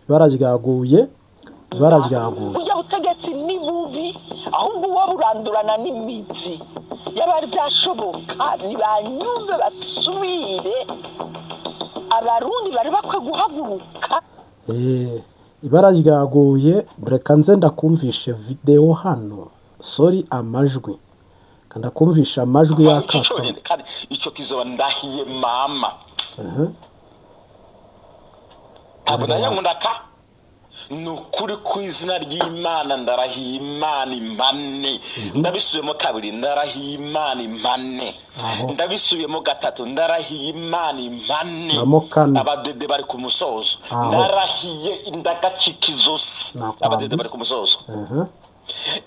bararyaguye burya butegetsi ni bubi ahubwo waburandurana n'imizi yabari byashoboka nibanyumve basubire abarundi bari bakwe guhaguruka ibara ryaguye. Reka nze ndakumvishe video hano, sorry amajwi kandi akumvisha amajwi yakasa kandi icyo kizoba ndahiye mama abunayamundaka nukuri ku izina ry'Imana ndarahiye Imana impane ndabisubiyemo kabiri ndarahiye Imana impane ndabisubiyemo gatatu ndarahiye Imana impane abadede bari ku musozo ndarahiye indagacikizosi abadede bari ku musozo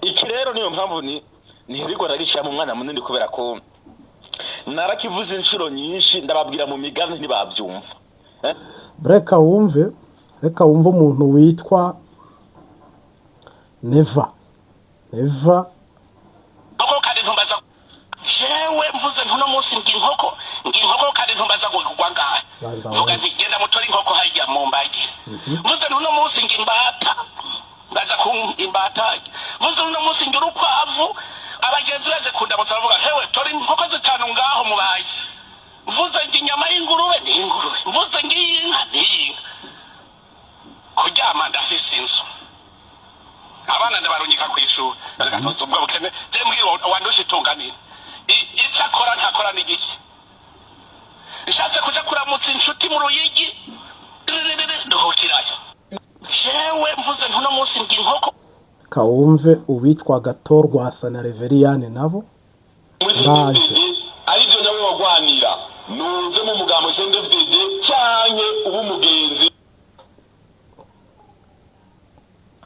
iki rero niyo mpamvu ntirirwa ndagishyira mu mwanya munini kubera ko narakivuze inshuro nyinshi ndababwira mu migani ntibabyumva. Reka wumve umuntu witwa Neva kandi ntumbaza jewe mvuze ntuno munsi inkoko kandi ntumbaza gukugwa ngahe vuga nti genda mutori inkoko hajya mu mbagi mvuze ntuno munsi imbata ndaza ku imbata mvuze ntuno munsi urukwavu abagenzi baje kundamutsa bavuga hewe tori inkoko zitanu ngaho mubaye mvuze inyama y'ingurube ni ingurube mvuze ngiyinka ni inka kuryama ndafise inzu abana ndabarunyika kw'ishuri ariko ubwo bukene je mbwira wandusha itunganira icyo akora ntakora n'igiki ishatse kuja kuramutsa inshuti mu ruyigi nduhukirayo jewe mvuze ntuno munsi inkoko kawumve uwitwa Gatorwasa na Reveriyane nabo baje aribyo nawe wagwanira nunze mu mugambo CNDD-FDD cyanye ubu mugenzi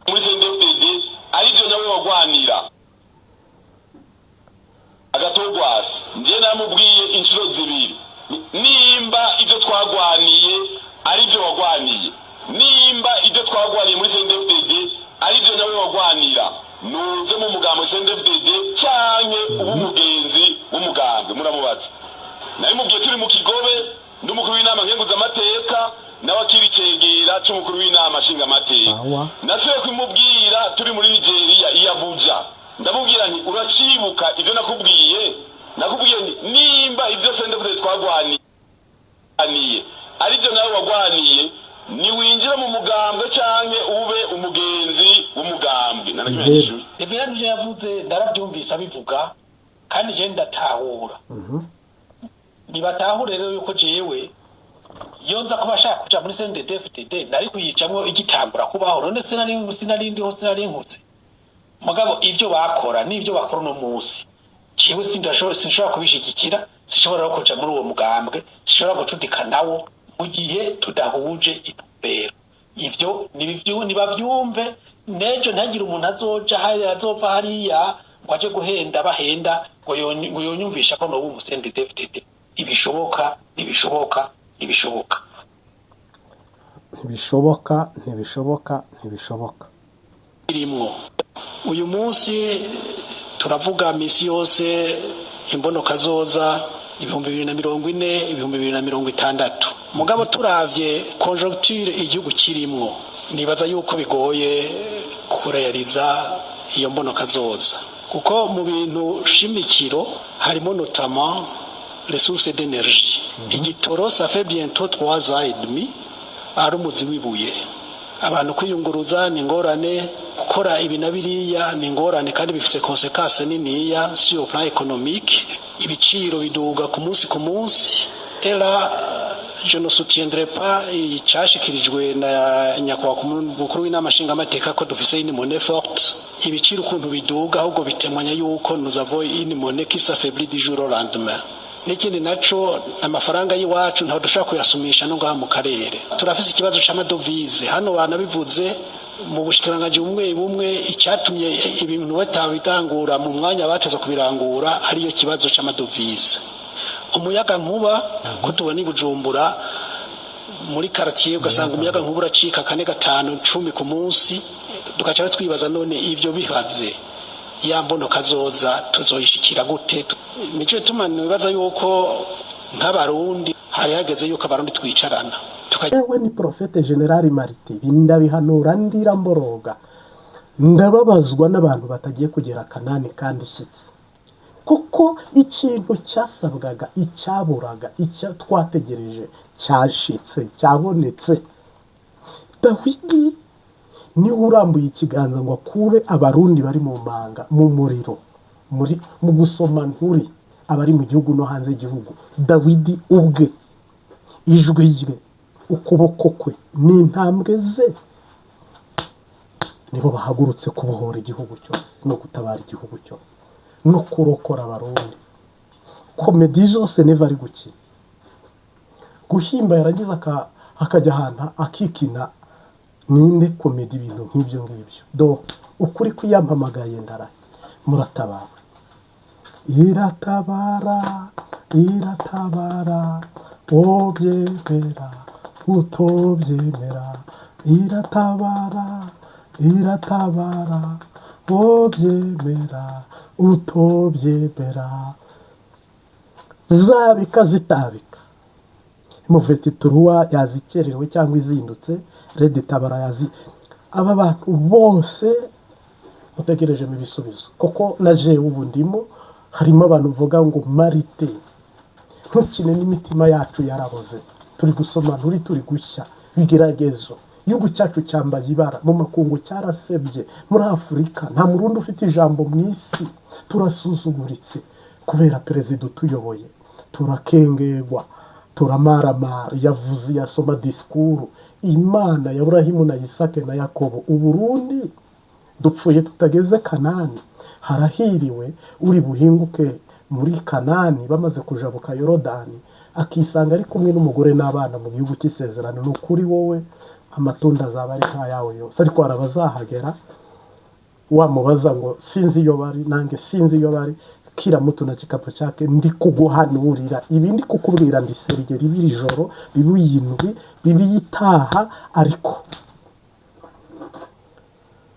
muri CNDD-FDD aribyo nawe wagwanira Gatorwasa nje namubwiye inshuro zibiri nimba ibyo twagwaniye aribyo wagwaniye nimba ibyo twagwaniye muri CNDD-FDD aribyo nawe wagwanira nunze mu mugambo CNDD-FDD cyanye ubu mugenzi w'umugambi muramubaza nabimubwiye turi mu Kigobe ndumukuru w'inama nkenguzamateka nawe akiri cegera cy'umukuru w'inama nshingamateka nasubiye kumubwira turi muri Nigeria i Abuja ndamubwira nti uracibuka ibyo nakubwiye nimba ibyo CNDD-FDD twagwaniye aribyo nawe wagwaniye ni winjira mu mugambwe canke ube umugenzi w'umugambwe nanakimenyeshuye ibyo nje yavuze ndarabyumvise abivuga kandi je ndatahura nibatahure rero yuko jewe iyo nza kuba shaka kuja muri CNDD-FDD nari kuyicamwo igitangura kubaho none sinari nkutse mugabo ivyo bakora n'ivyo bakora no munsi jewe sinshobora kubishigikira sinshobora kuja muri uwo mugambwe sinshobora gucudika nawo mu gihe tudahuje intumbero ivyo nibavyumve nejo ntagira umuntu azova hariya ngo aje guhenda bahenda ngo yonyumvisha ko nobu CNDD-FDD ibishoboka irimwo uyu munsi turavuga misi yose imbono kazoza 2040 2060 mugabo turavye conjoncture igihugu kirimwo nibaza yuko bigoye kurealiza iyo mbono kazoza kuko mu bintu shimikiro harimo notamment les sources d'énergie igitoro ça fait bientôt 3 ans et demi ari umuzi wibuye abantu kwiyunguruza ni ngorane gukora ibi nabiriya ni ngorane kandi bifite conséquences niniya sur le plan économique ibiciro biduga ku munsi era je ne soutiendrai pas icyashikirijwe na nyakubahwa mukuru w'inama nshingamateka ko dufise une monnaie forte ibiciro ukuntu biduga ahubwo bitemanya yuko nous avons une monnaie qui s'affaiblit du jour au lendemain n'ikindi naco amafaranga y'iwacu ntaho dushaka kuyasumisha no ngaha mu karere turafise ikibazo c'amadovize hano banabivuze mu bushikiranganje bumwe icyatumye ibintu batabitangura mu mwanya bateza kubirangura ariyo kibazo c'amadovize umuyaga nkuba ko tubona ibujumbura muri quartier ugasanga umuyaga nkuba uracika 4 5 10 ku munsi dukacara twibaza none ivyo bihaze yambono kazoza tuzoyishikira gute nico tumana bibaza yuko nk'abarundi hari hageze yuko abarundi twicarana yewe ni Profete General Martin ndabihanura ndira mboroga ndababazwa n'abantu batagiye kugera Kanani kandi ishyitsi kuko ikintu cyasabwaga icyaburaga icyo twategereje cyashitse cyabonetse. Dawidi niwe urambuye ikiganza ngo akure abarundi bari mu manga mu muriro mu gusoma nturi abari mu gihugu no hanze y'igihugu. Dawidi ubwe ijwi rye ukuboko kwe n'intambwe ze nibo bahagurutse kubohora igihugu cyose no gutabara igihugu cyose no kurokora abarundi. Komedi zose neva ari gukina guhimba yaragize akajya ahantu akikina ninde komedi ibintu nk'ibyo ngibyo do ukuri kwiyamamagaye ndara muratabara iratabara obyemera utobyemera iratabara obyemera utobyemera zabika zitabika muveti turuwa yazikerewe cyangwa izindutse rede tabara yazi aba bantu bose mutegereje mu bisubizo kuko naje ubu ndimo harimo abantu vuga ngo Marite ntukine n'imitima yacu yaraboze turi gusoma turi gushya bigeragezo igihugu cyacu cyambaye ibara mu makungu cyarasebye muri Afurika nta murundi ufite ijambo mu isi turasuzuguritse kubera perezida utuyoboye turakengerwa turamaramara yavuze yasoma disikuru Imana ya Aburahimu na Isake na Yakobo Uburundi dupfuye tutageze Kanani harahiriwe uri buhinguke muri Kanani bamaze kujabuka Yorodani akisanga ari kumwe n'umugore n'abana mu gihugu cy'isezerano n'ukuri wowe amatunda azaba ari nkayawe yose ariko arabazahagera wamubaza ngo sinzi iyo bari nange sinzi iyo bari kira mutu na kikapo cyake ndi kuguhanurira ibindi kukubwira ndi serige ribiri joro bibuyindwi bibiyitaha ariko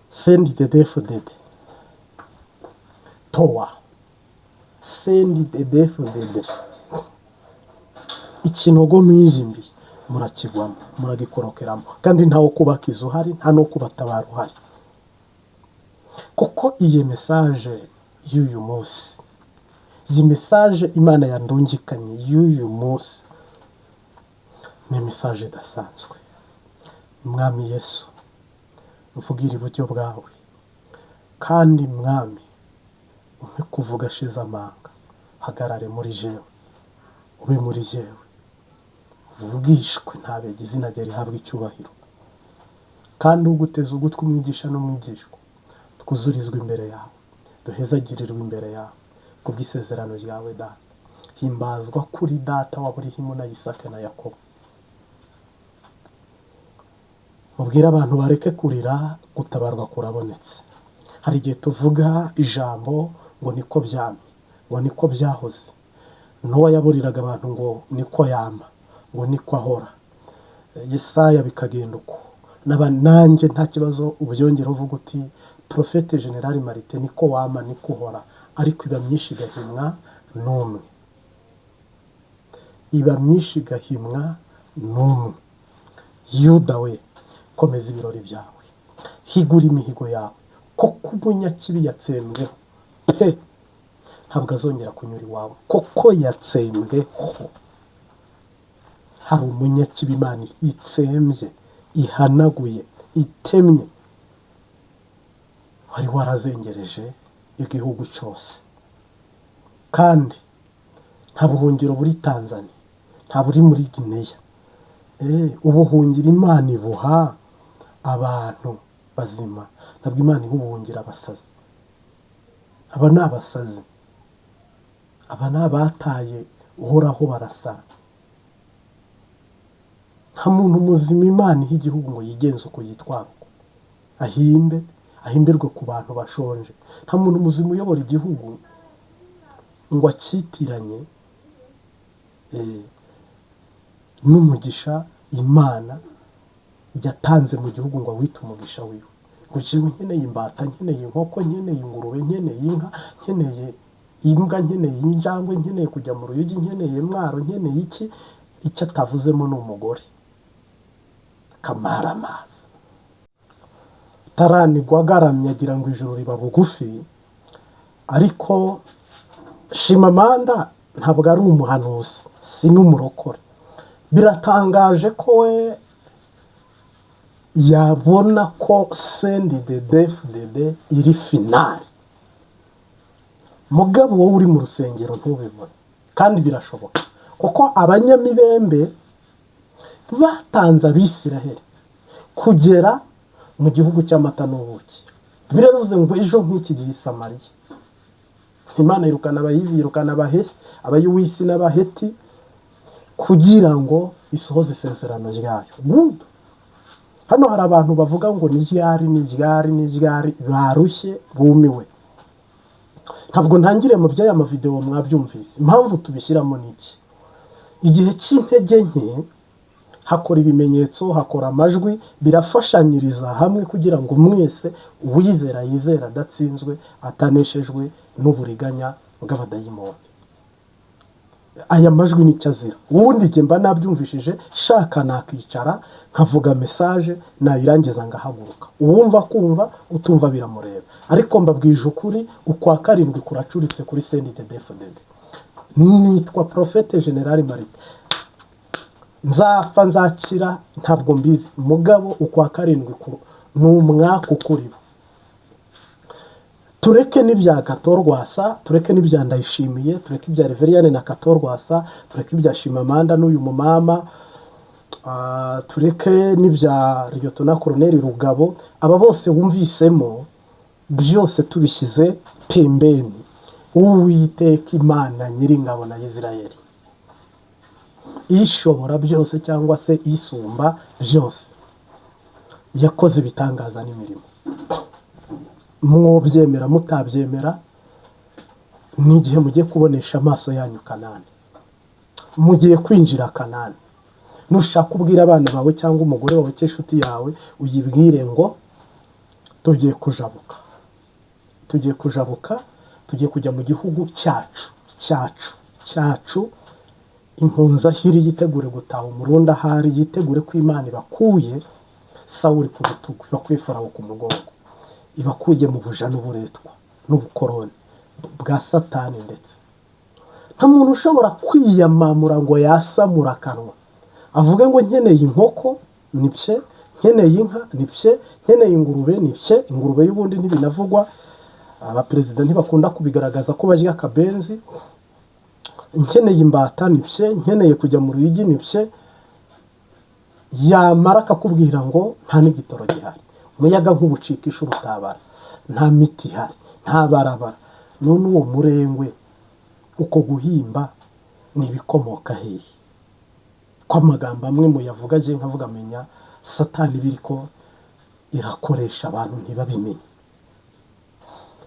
sendi de defudede towa sendi de defudede ikinogo mwijimbi murakigwamo muragikorokeramo kandi ntawo kubaka izo hari nta no kubatabara uhari kuko iyi message y'uyu munsi iyi message Imana yandungikanye y'uyu munsi ni message idasanzwe. Mwami Yesu mvugira iburyo bwawe kandi mwami umpe kuvuga shize amanga hagarare muri jewe ube muri jewe uvugishwe ntabege izina rye rihabwa icyubahiro kandi uguteze ugutwi umwigisha n'umwigishwa twuzurizwa imbere yawe duhezagirirwa imbere yawe kubw'isezerano ryawe data himbazwa kuri data wa Aburahimu na Isake na Yakobo. Mubwira abantu bareke kurira gutabarwa kurabonetse. Hari igihe tuvuga ijambo ngo niko byamye ngo niko byahoze Nowa yaburiraga abantu ngo niko yama ngo niko ahora Yesaya bikagenda uko nanjye nta kibazo ubyongera uvuga uti Profete General Martin niko wama niko uhora ariko iba myinshi gahimwa n'umwe Yuda we komeza ibirori byawe higura imihigo yawe koko umunyakibi yatsembweho pe ntabwo azongera kunyura iwawe koko yatsembweho hari umunyakibi Imana itsembye ihanaguye itemye wari warazengereje igihugu cyose kandi nta buhungiro buri Tanzania nta buri muri Guinea ubuhungiro Imana ibuha abantu bazima ntabwo Imana ibuhungira abasazi. Aba ni abasazi aba ni abataye uhoraho barasara. Nta muntu muzima Imana iha igihugu ngo yigenze uko yitwara ahimberwe ku bantu bashonje. Nta muntu muzima uyobora igihugu ngo akitiranye n'umugisha Imana yatanze mu gihugu ngo awite umugisha wiwe. Ngo nkeneye imbata nkeneye inkoko nkeneye ingurube nkeneye inka nkeneye imbwa nkeneye injangwe nkeneye kujya mu ruyugi nkeneye mwaro nkeneye iki icyo atavuzemo n'umugore kamara amazi taranigwa agaramye agira ngo ijuru riba bugufi. Ariko Shimamanda ntabwo ari umuhanuzi, si n'umurokore. Biratangaje ko we yabona ko CNDD-FDD iri finale. Mugabo wowe uri mu rusengero ntubibone, kandi birashoboka kuko abanyamibembe batanze Abisiraheli kugera mu gihugu cy'amata n'ubuki. Biravuze ngo ejo nk'iki gihe Samariya Imana irukana Abahivi, irukana Abayuwisi n'Abaheti kugira ngo isohoze isezerano ryayo. Good. Hano hari abantu bavuga ngo ni ryari barushye bumiwe. Ntabwo ntangire mu by'aya mavideo mwabyumvise. Impamvu tubishyiramo niki? Igihe cy'intege nke hakora ibimenyetso, hakora amajwi, birafashanyiriza hamwe kugira ngo mwese uwizera yizera adatsinzwe, ataneshejwe n'uburiganya bw'abadayimoni. Aya majwi nicyo azira. Ubundi njye mba nabyumvishije shaka nakicara nkavuga message nayirangiza ngahaguruka. Uwumva kumva, utumva biramureba. Ariko mbabwije ukuri, ukwa karindwi kuracuritse kuri CNDD-FDD. Nitwa Prophète General Marite. Nzapfa nzakira ntabwo mbizi. Mugabo ukwa karindwi n'umwaka ukuribo. Tureke n'ibya Gatorwasa, tureke n'ibya Ndayishimiye, tureke ibya Reveriyane na Gatorwasa, tureke ibya Shimamanda n'uyu mumama, tureke n'ibya Lieutenant Colonel Rugabo. Aba bose wumvisemo byose tubishyize pembeni. Uwiteka Imana Nyiringabo na Isirayeli, ishobora byose cyangwa se isumba byose, yakoze ibitangaza n'imirimo. Mwobyemera mutabyemera, n'igihe mugiye kubonesha amaso yanyu Kanani, mugiye kwinjira Kanani. Nushaka kubwira abana bawe cyangwa umugore wawe cy'inshuti yawe, uyibwire ngo tugiye kujabuka, tugiye kujya mu gihugu cyacu. Impunzi ahiri yitegure gutaha umurundi, ahari yitegure ko Imana ibakuye Sawuli ku bitugu, ibakuye Farawo ku mugongo, ibakuye mu buja n'uburetwa n'ubukoroni bwa Satani. Ndetse nta muntu ushobora kwiyamamura ngo yasamura akanwa avuge ngo nkeneye inkoko nipye, nkeneye inka nipye, nkeneye ingurube nipye. Ingurube y'ubundi ntibinavugwa, abaperezida ntibakunda kubigaragaza ko barya akabenzi. Nkeneye imbata nipye, nkeneye kujya mu ruyigi nipye. Yamara akakubwira ngo nta n'igitoro gihari, umuyaga nk'ubucikisha urutabara, nta miti ihari, nta barabara. None uwo murengwe uko guhimba ni ibikomoka hehe? Ko amagambo amwe muyavuga je nkavuga menya Satani biriko irakoresha abantu ntibabimenye.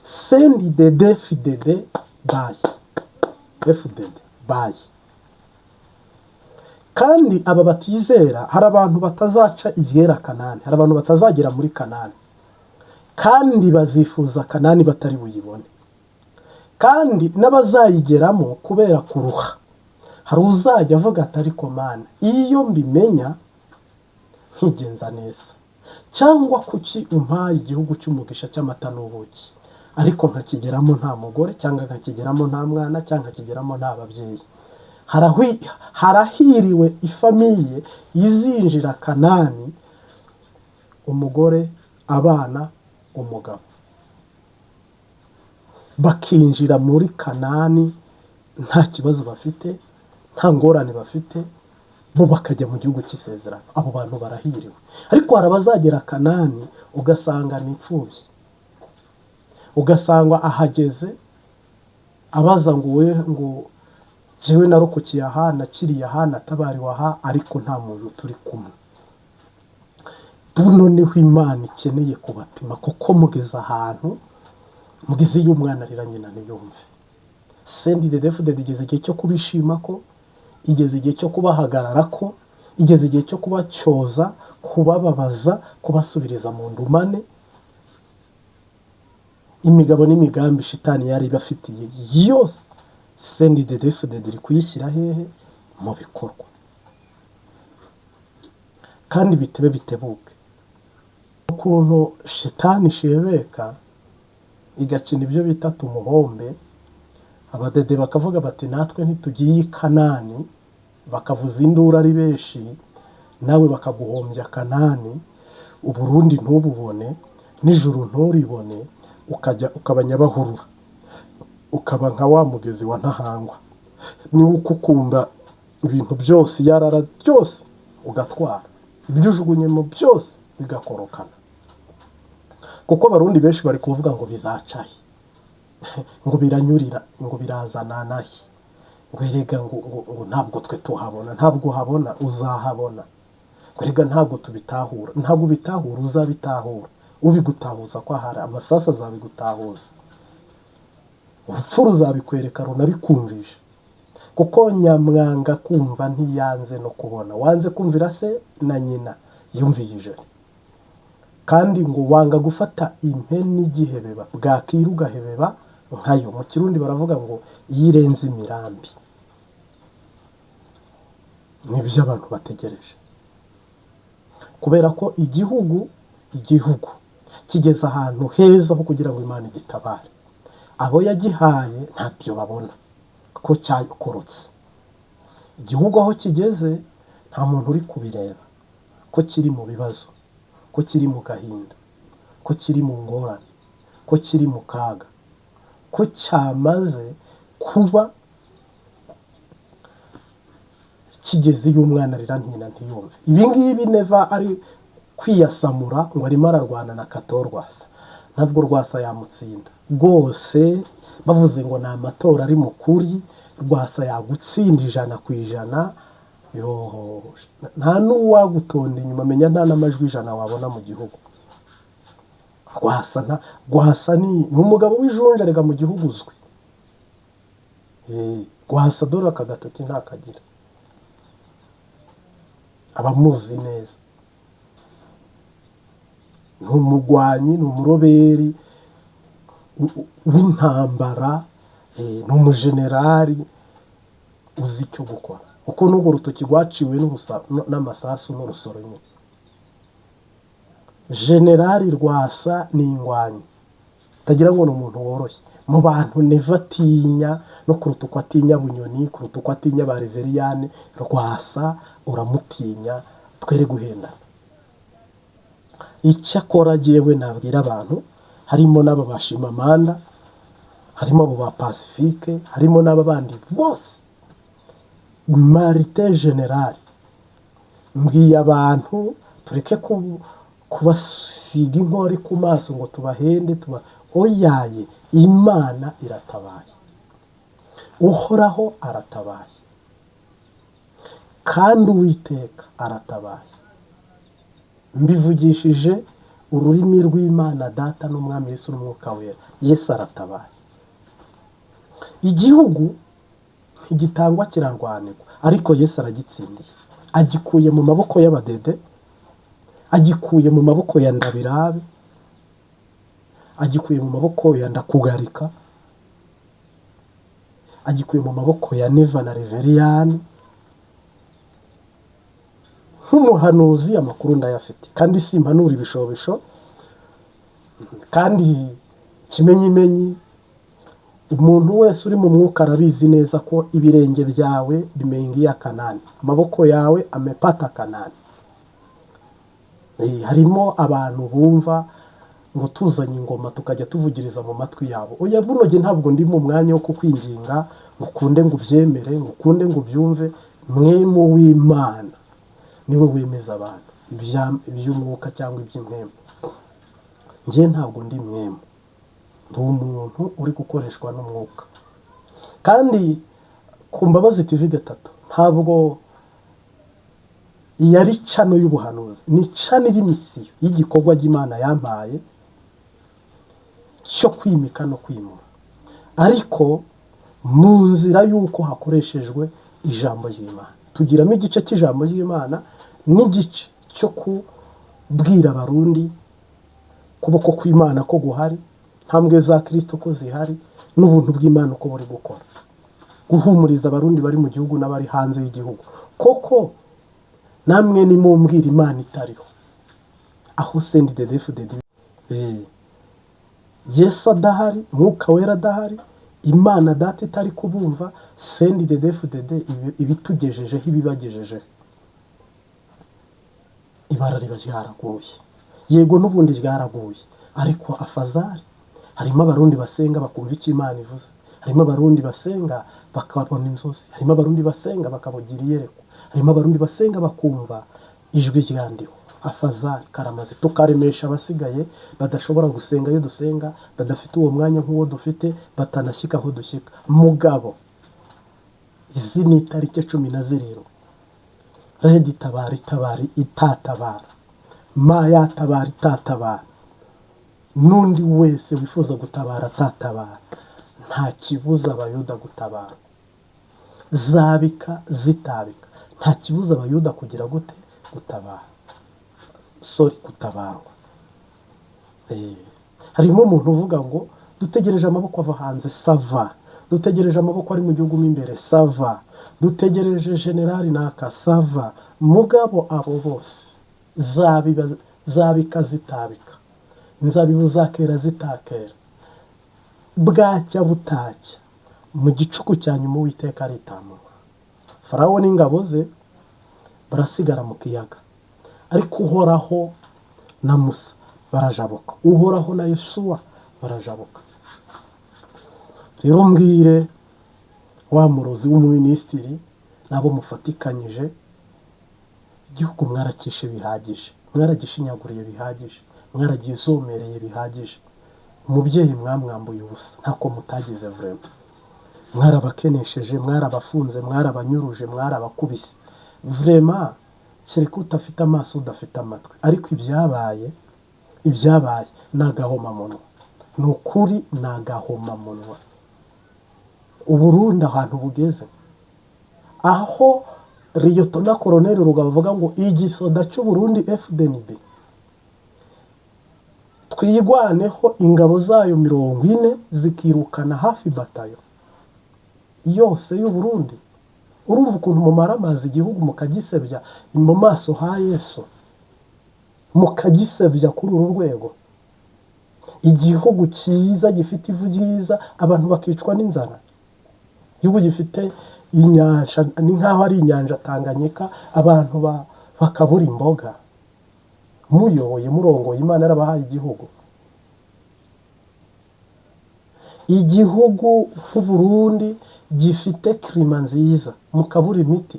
CNDD-FDD bayi. Kandi aba batizera, hari abantu batazaca igera Kanani, hari abantu batazagera muri Kanani, kandi bazifuza Kanani batari buyibone. Kandi n'abazayigeramo kubera kuruha, hari uzajya avuga ati ariko Mana, iyo mbimenya nkigenza neza, cyangwa kuki umpaye igihugu cy'umugisha cy'amata n'ubuki, ariko nkakigeramo nta mugore, cyangwa nkakigeramo nta mwana, cyangwa nkakigeramo nta babyeyi. Harahiriwe ifamiye izinjira Kanani, umugore, abana, umugabo, bakinjira muri Kanani nta kibazo bafite, nta ngorane bafite, bo bakajya mu gihugu cy'isezerano. Abo bantu barahiriwe. Ariko hari abazagera Kanani ugasanga ni imfubyi, ugasanga ahageze abaza ngo we ngo jewe narokokiye aha, nakiriye aha, natabariwe aha, ariko nta muntu turi kumwe. Buno niho Imana ikeneye kubapima, kuko mugeze ahantu, mugeze iyo umwana arira nyina ntiyumve. CNDD-FDD igeze igihe cyo kubishima ko, igeze igihe cyo kubahagarara ko, igeze igihe cyo kubacyoza, kubababaza, kubasubiriza mu ndumane. Imigabo n'imigambi shitani yari bafitiye yose, CNDD-FDD iri kuyishyira hehe? Mu bikorwa. kandi bitebe bitebuke. Ukuntu shitani ishebeka igakina ibyo bita tumuhombe, abadede bakavuga bati natwe ntitugiye i Kanani, bakavuza induru ari benshi, nawe bakaguhombya Kanani, Uburundi ntububone, n'ijuru nturibone, ukaba Nyabahurura, ukaba nka wa mugezi wa Ntahangwa, niba ukukunda ibintu byose yarara byose ugatwara, ibyo ujugunyemo byose bigakorokana. Kuko Abarundi benshi bari kuvuga ngo bizacaye, ngo biranyurira, ngo birazana nahi, ngo erega ngo ntabwo twe tuhabona, ntabwo habona uzahabona, ngo erega ntabwo tubitahura, ntabwo bitahura uzabitahura, ubigutahuza ko ahari amasasa azabigutahuza, urupfu ruzabikwereka runabikumvisha. Kuko nyamwanga kumva ntiyanze no kubona, wanze kumvira se na nyina yumvije, kandi ngo wanga gufata impeni igihebeba, bwakira ugahebeba nkayo. Mu Kirundi baravuga ngo iyo irenze imirambi. Nibyo abantu bategereje, kubera ko igihugu kigeze ahantu heza ho kugira ngo Imana igitabare. Abo yagihaye ntabyo babona ko cyakorotse. Igihugu aho kigeze nta muntu uri kubireba ko kiri mu bibazo, ko kiri mu gahinda, ko kiri mu ngorane, ko kiri mu kaga, ko cyamaze kuba kigeze iyo umwana arira ntina ntiyumve. Ibi ngibi neva ari kwiyasamura ngo arimo ararwana na Kato Rwasa. Ntabwo Rwasa yamutsinda rwose, bavuze ngo ni amatora ari mu kuri, Rwasa yagutsinda 100%. Nta n'uwagutonda inyuma, menya nta n'amajwi 100 wabona mu gihugu. Rwasa ni umugabo w'ijunja rega mu gihugu uzwi. Rwasa dore akagatoki ntakagira, abamuzi neza. Ni umugwanyi, ni umuroberi w'intambara, ni umujenerali uzi icyo gukora. Uko n'urwo rutoki rwaciwe n'amasasu n'urusoro nyine. Generali Rwasa ni ingwanyi, utagira ngo ni umuntu woroshye. Mu bantu neva atinya, no kuruta uko atinya Bunyoni, kuruta uko atinya ba Reveriyane, Rwasa uramutinya, twere guhendana. Icyo akora jyewe nabwira abantu, harimo n'aba Bashimamanda, harimo abo ba Pacifique, harimo n'aba bandi bose, Marite Generali, mbwiye abantu tureke kubasiga inkori ku maso ngo tubahende, oyaye. Imana iratabaye, Uhoraho aratabaye, kandi Uwiteka aratabaye. Mbivugishije ururimi rw'Imana Data n'Umwami Yesu n'Umwuka Wera. Yesu aratabaye. Igihugu ntigitangwa kirarwanirwa, ariko Yesu aragitsindiye. Agikuye mu maboko y'abadede, agikuye mu maboko ya Ndabirabe, agikuye mu maboko ya Ndakugarika, agikuye mu maboko ya Neva na Reveriyani. Nk'umuhanuzi amakuru ndayafite, kandi simpanura ibishobisho, kandi kimenyimenyi umuntu wese uri mu mwuka arabizi neza ko ibirenge byawe bimengiye Kanani, amaboko yawe amepata Kanani. Harimo abantu bumva ngo tuzanye ingoma tukajya tuvugiriza mu matwi yabo. Oya, buno jye ntabwo ndi mu mwanya wo kukwinginga ukunde ngo ubyemere, ukunde ngo ubyumve. Mwemu w'Imana niwe wemeza abantu iby'umwuka cyangwa iby'impemu. Njye ntabwo ndi mwemu, ndi umuntu uri gukoreshwa n'umwuka. Kandi ku Mbabazi TV 3 ntabwo yari cano y'ubuhanuzi, ni cano y'imisiyo y'igikorwa cy'Imana yampaye cyo kwimika no kwimura, ariko mu nzira y'uko hakoreshejwe ijambo ry'Imana. Tugiramo igice cy'ijambo ry'Imana n'igice cyo kubwira Abarundi kuboko kw'Imana ko guhari, ntambwe za Kristo ko zihari, n'ubuntu bw'Imana uko buri gukora, guhumuriza Abarundi bari mu gihugu n'abari hanze y'igihugu. Koko namwe nimumbwira imana itariho aho CNDD-FDD Yesu adahari, mwuka wera adahari, imana data itari kubumva, CNDD-FDD ibitugejejeho ibibagejejeho. Ibara riba ryaraguye, yego n'ubundi ryaraguye, ariko afazari harimo abarundi basenga bakumva icyo Imana ivuze, harimo abarundi basenga bakabona inzozi, harimo abarundi basenga bakabugira iyerekwa, harimo abarundi basenga bakumva ijwi ryandiho. Afazari karamaze tukaremesha abasigaye badashobora gusenga iyo dusenga, badafite uwo mwanya nk'uwo dufite, batanashyika aho dushyika. Mugabo izi ni itariki 17 Red itabara itatabara, ma yatabara itatabara, n'undi wese wifuza gutabara atatabara, nta kibuza abayuda gutabara, zabika zitabika, nta kibuza abayuda kugira gute gutabara, gutabarwa. Harimo umuntu uvuga ngo dutegereje amaboko ava hanze, sava, dutegereje amaboko ari mu gihugu mo imbere, sava, dutegereje generali naka, sava. Mugabo abo bose zabika zitabika, inzabibu zakera zitakera, bwacya butacya, mu gicuku cya nyuma Uwiteka aritamura. Farawo n'ingabo ze barasigara mu kiyaga, ariko Uhoraho na Musa barajabuka, Uhoraho na Yosuwa barajabuka. Rero mbwire wa murozi w'umuminisitiri nabo mufatikanyije, igihugu mwarakishe bihagije, mwaragishinyaguriye bihagije, mwaragizomereye bihagije. Umubyeyi mwamwambuye ubusa, ntako mutagize vraiment. Mwarabakenesheje, mwarabafunze, mwarabanyuruje, mwarabakubise vraiment. Kereka udafite amaso udafite amatwi, ariko ibyabaye nagahomamunwa, ni ukuri nagahomamunwa. Uburundi ahantu bugeze, aho Liyetona Koloneli Rugaba avuga ngo igisoda cy'Uburundi FDNB twigwaneho ingabo zayo 40 zikirukana hafi batayo yose y'Uburundi. Urumva ukuntu mumara amazi igihugu mukagisebya mu maso ha Yesu, mukagisebya kuri uru rwego. Igihugu cyiza gifite ivu ryiza, abantu bakicwa n'inzara. Igihugu gifite inyanja, ni nkaho ari inyanja Tanganyika, abantu bakabura imboga. Muyoboye murongoye, Imana yarabahaye igihugu. Igihugu nk'Uburundi gifite klima nziza, mukabura imiti,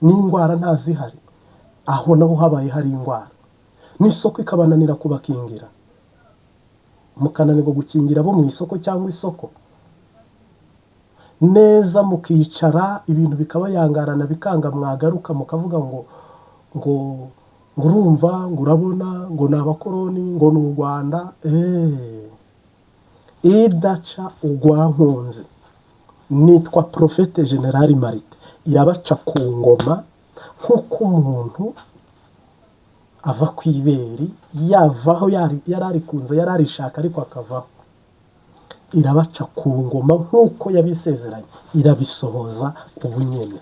n'indwara ntazihari. Aho naho habaye hari indwara, n'isoko ikabananira kubakingira, mukananirwa gukingira bo mu isoko cyangwa isoko neza, mukicara ibintu bikabayangarana bikanga, mwagaruka mukavuga ngo urumva, ngo urabona, ngo ni abakoroni, ngo ni u Rwanda. Idaca ugwankunze nitwa Profete General Marite, irabaca ku ngoma nk'uko umuntu ava ku iberi, yavaho yararikunze, yararishaka ariko akavaho. Irabaca ku ngoma nk'uko yabisezeranye, irabisohoza ubunyene.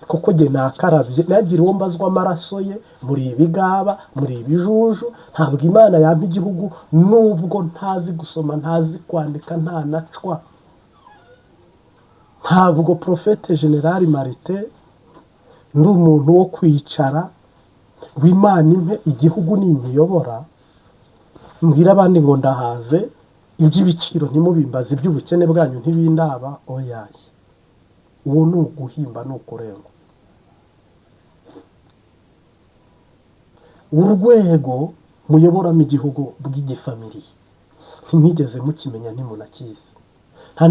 Koko jye nakarabye, nagira uwo mbazwa amaraso ye, muri ibigaba, muri ibijuju. Ntabwo Imana yampa igihugu nubwo ntazi gusoma, ntazi kwandika, nta nacwa. Ntabwo Profete General Marite ndi umuntu wo kwicara w'Imana impe igihugu ninyiyobora mbwira abandi ngo ndahaze, iby'ibiciro ntimubimbaze, iby'ubukene bwanyu ntibindaba. Oyaye, uwo ni uguhimba, ni ukurengwa. Urwego muyoboramo igihugu bw'igifamiliye ntimwigeze mukimenya, ntimunakizi. Nta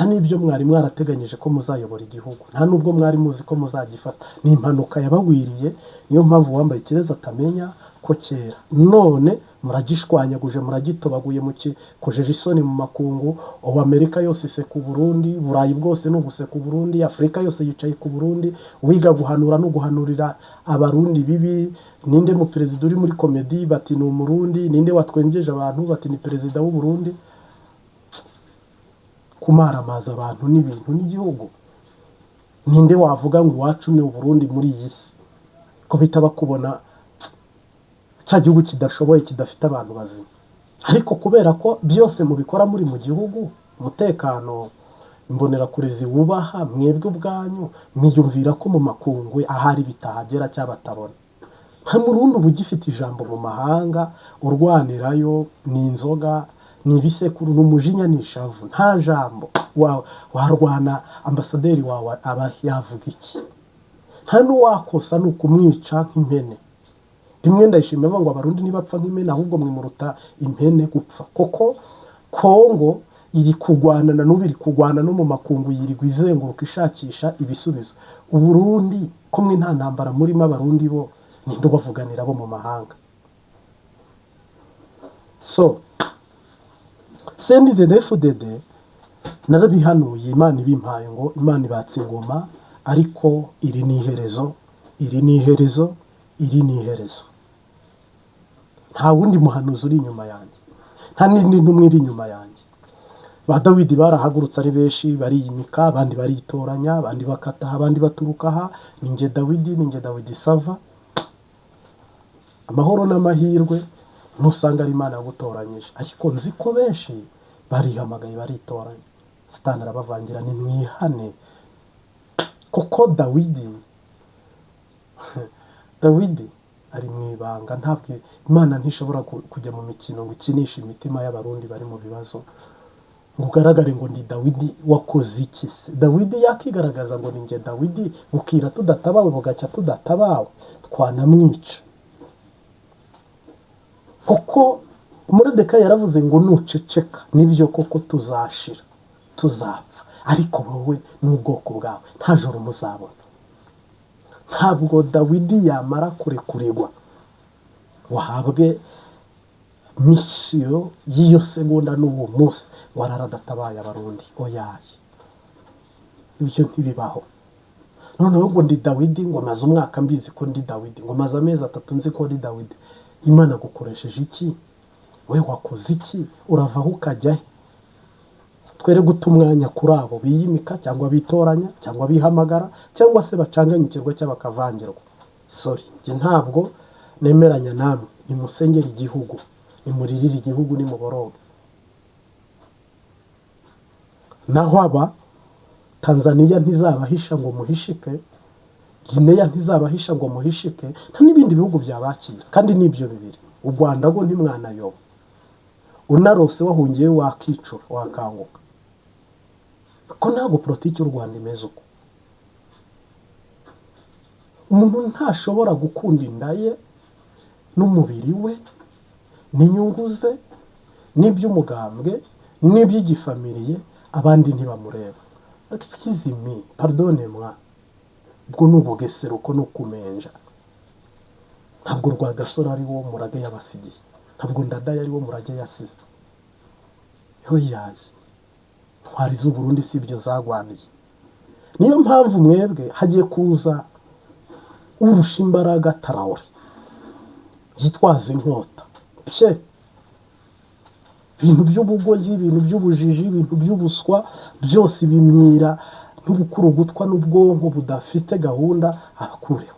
n'ibyo mwari mwarateganyije ko muzayobora igihugu, nta n'ubwo mwari muzi ko muzagifata. Ni impanuka yabagwiriye, niyo mpamvu wambaye ikirezi atamenya ko kera. None muragishwanyaguje, muragitobaguye, kujeje isoni mu makungu. Ubu Amerika yose iseka u Burundi, Burayi bwose no guseka u Burundi, Afrika yose yicaye ku Burundi. Wiga guhanura no guhanurira abarundi bibi. Ninde mu perezida uri muri komedi bati ni umurundi, ninde watwengeje abantu bati ni perezida w'u Burundi. Kumaramaza abantu n'ibintu n'igihugu. ninde wavuga ngo iwacu ni Uburundi muri iyi si ko bitaba kubona cya gihugu kidashoboye kidafite abantu bazima. Ariko kubera ko byose mubikora muri mu gihugu, umutekano imbonerakure ziwubaha, mwebwe ubwanyu mwiyumvira ko mu makungwe ahari bitahagera cyangwa batabona. Nta Murundi uba ugifite ijambo mu mahanga, urwanirayo ni inzoga, ni ibisekuru, ni umujinya, ni ishavu, nta jambo. Warwana ambasaderi wawe aba yavuga iki? Nta n'uwakosa ni ukumwica nk'impene. Rimwe ndayishimira ngo abarundi ntibapfa nk'impene, ahubwo mwe muruta impene gupfa. Koko Kongo iri kugwana na n'ubu iri kugwana no mu makungu, yirirwa izenguruka ishakisha ibisubizo. Uburundi ko mwe nta ntambara murimo, abarundi bo ninde bavuganira bo mu mahanga? So CNDD-FDD narabihanuye, Imana ibimpaye ngo Imana ibatse ingoma, ariko iri ni iherezo, iri ni iherezo, iri ni iherezo. Nta wundi muhanuzi uri inyuma yanjye, nta n'indi ntumwe iri inyuma yanjye. Ba Dawidi barahagurutse ari benshi, bariyimika, abandi baritoranya, abandi bakataha, abandi baturuka aha. Ninjye Dawidi sava. Amahoro n'amahirwe ntusanga ari Imana yagutoranyije, ariko nzi ko benshi barihamagaye baritoranya. Satani arabavangira, ni mwihane. Koko Dawidi ari mu ibanga, ntabwo Imana ntishobora kujya mu mikino ngo ikinishe imitima y'abarundi bari mu bibazo, ngo ugaragare ngo ni Dawidi wakoze iki se? Dawidi yakigaragaza ngo ninjye Dawidi, bukira tudatabawe bugacya tudatabawe, twanamwica. Koko Moridekayi yaravuze ngo nuceceka nibyo koko tuzashira, tuzapfa, ariko wowe n'ubwoko bwawe nta joro muzabona. Ntabwo Dawidi yamara kurekurirwa wahabwe misiyo y'iyo segonda n'uwo munsi wararadatabaye abarundi, oyaye, ibyo ntibibaho. Noneho ngo ndi Dawidi, ngo maze umwaka mbizi ko ndi Dawidi, ngo maze amezi 3 nzi ko ndi Dawidi. Imana gukoresheje iki? We wakoze iki? Uravaho ukajya he? Twere guta umwanya kuri abo biyimika cyangwa bitoranya cyangwa bihamagara cyangwa se bacanganyikirwa cyangwa bakavangirwa. Sorry, njye ntabwo nemeranya namwe. Nimusengera igihugu, nimuririre igihugu, nimuboroge. Naho aba Tanzania ntizabahisha ngo muhishike, Guinea ntizabahisha ngo muhishike, nta n'ibindi bihugu byabakira. Kandi nibyo bibiri, u Rwanda go ntimwanayoba, unarose wahungiye wakicura wakanguka. Ko ntabwo politiki y'u Rwanda imeze uko. Umuntu ntashobora gukunda inda ye n'umubiri we n'inyungu ze n'iby'umugambwe n'iby'igifamiliye, abandi ntibamureba. Excuse me, pardonnez-moi, ubwo ni ubugesero, ko ni ukumenja. Ntabwo Rwagasore ari wo murage yabasigiye, ntabwo Ndadaye ari wo murage yasize. Yoyaye ntwari z'u Burundi si ibyo zagwaniye. Niyo mpamvu mwebwe hagiye kuza urusha imbaraga Traoré yitwaza inkota, pye ibintu by'ubugoyi, ibintu by'ubujiji, ibintu by'ubuswa byose bimyira n'ubukurugutwa n'ubwonko budafite gahunda arakureho.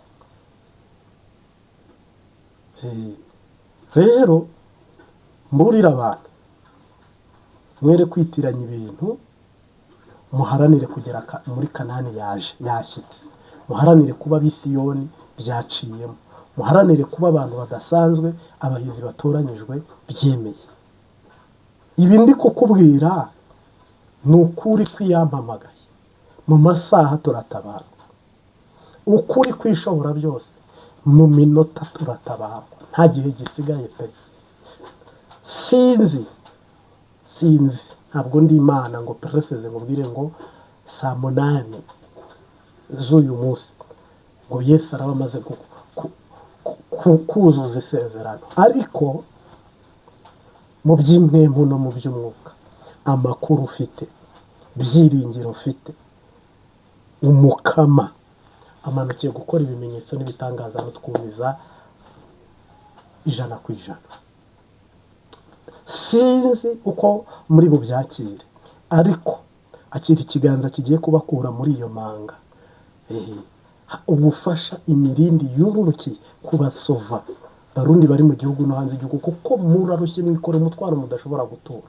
Rero mburira abantu, mwere kwitiranya ibintu, muharanire kugera muri Kanani yashyitse, muharanire kuba Bisiyoni byaciyemo, muharanire kuba abantu badasanzwe, abahizi batoranyijwe byemeye. Ibi ndi kukubwira ni ukuri kw'iyampamagaye, mu masaha turatabarwa, ukuri kwishobora byose, mu minota turatabarwa, nta gihe gisigaye pe. Sinzi ntabwo ndi Imana ngo preseze ngo bwire ngo 8 z'uyu munsi ngo Yesu araba amaze kuzuza isezerano. Ariko mu by'impwemu no mu by'umwuka, amakuru ufite, byiringiro ufite, umukama amanukiye gukora ibimenyetso n'ibitangaza no twumiza 100%. Sinzi uko muri bubyakire, ariko akira ikiganza kigiye kubakura muri iyo manga, ubufasha imirindi yururukiye kubasova barundi bari mu gihugu no hanze igihugu kuko murarushye mwikore umutwaro mudashobora gutura